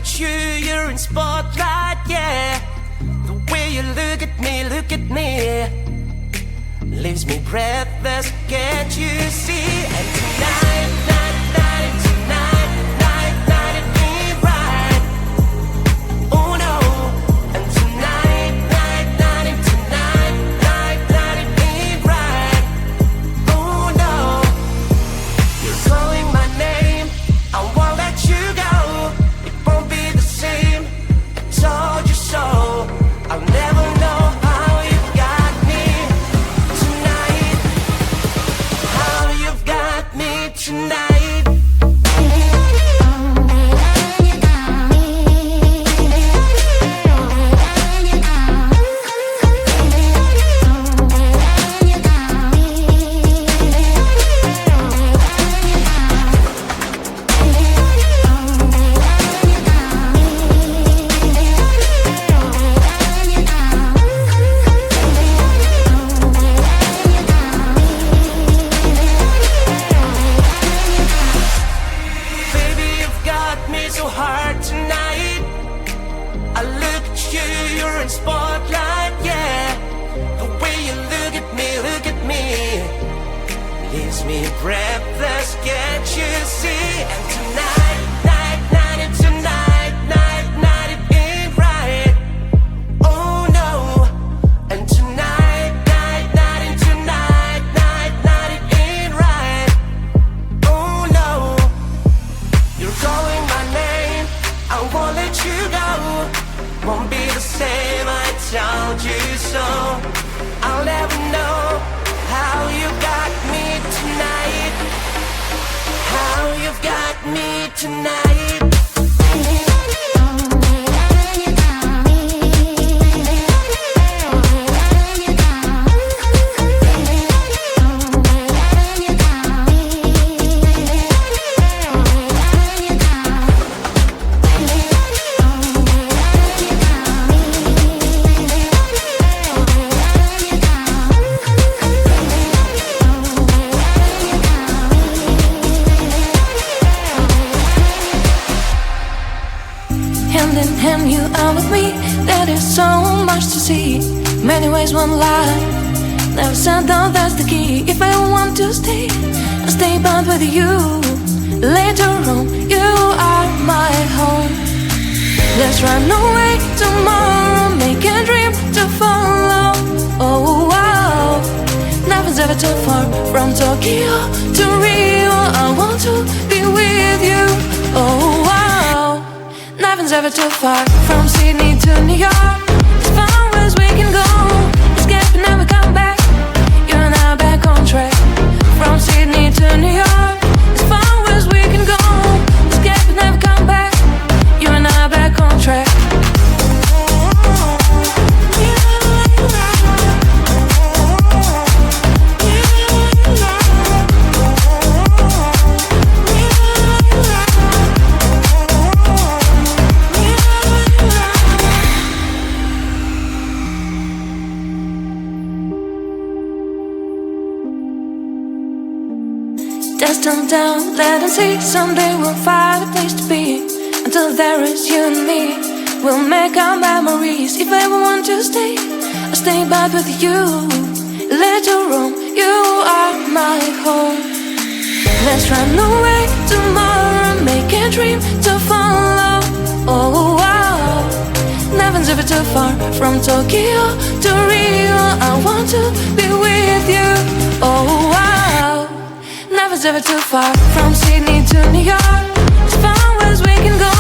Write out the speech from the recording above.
at you, you're in spotlight, yeah. The way you look at me, leaves me breathless, can't you see? And tonight, it ain't right. Oh no. And tonight, it ain't right. Oh no. You're calling my name, I won't let you go. It won't be the same, I told you so. I'll never know how you've got me tonight. How you've got me tonight. Breathless, can't you see? And tonight, it ain't right. Oh no. And tonight, it ain't right. Oh no. You're calling my name, I won't let you go. Won't be the same, I told you so. I'll never know how you got me tonight. How you've got me tonight. And you are with me, there is so much to see. Many ways, one life, never settle, that's the key. If I want to stay, I'll stay bound with you. Later on, you are my home. Let's run away tomorrow, make a dream to follow. Oh wow, nothing's ever too far, from Tokyo to Rio. I want to be with you. Oh wow, nothing's ever too far, from Sydney to New York. As far as we can go, escape and never come back. You and I are back on track. From Sydney to New York. As far as we can go, escape and never come back. You and I are back on track. Destined down, let us see. Someday we'll find a place to be. Until there is you and me, we'll make our memories. If I ever want to stay, I'll stay back with you. Later on, you are my home. Let's run away tomorrow, make a dream to follow. Oh wow, nothing's ever too far, from Tokyo to Rio. I want to be with you. Oh wow, nothing's ever too far, from Sydney to New York. As far as we can go,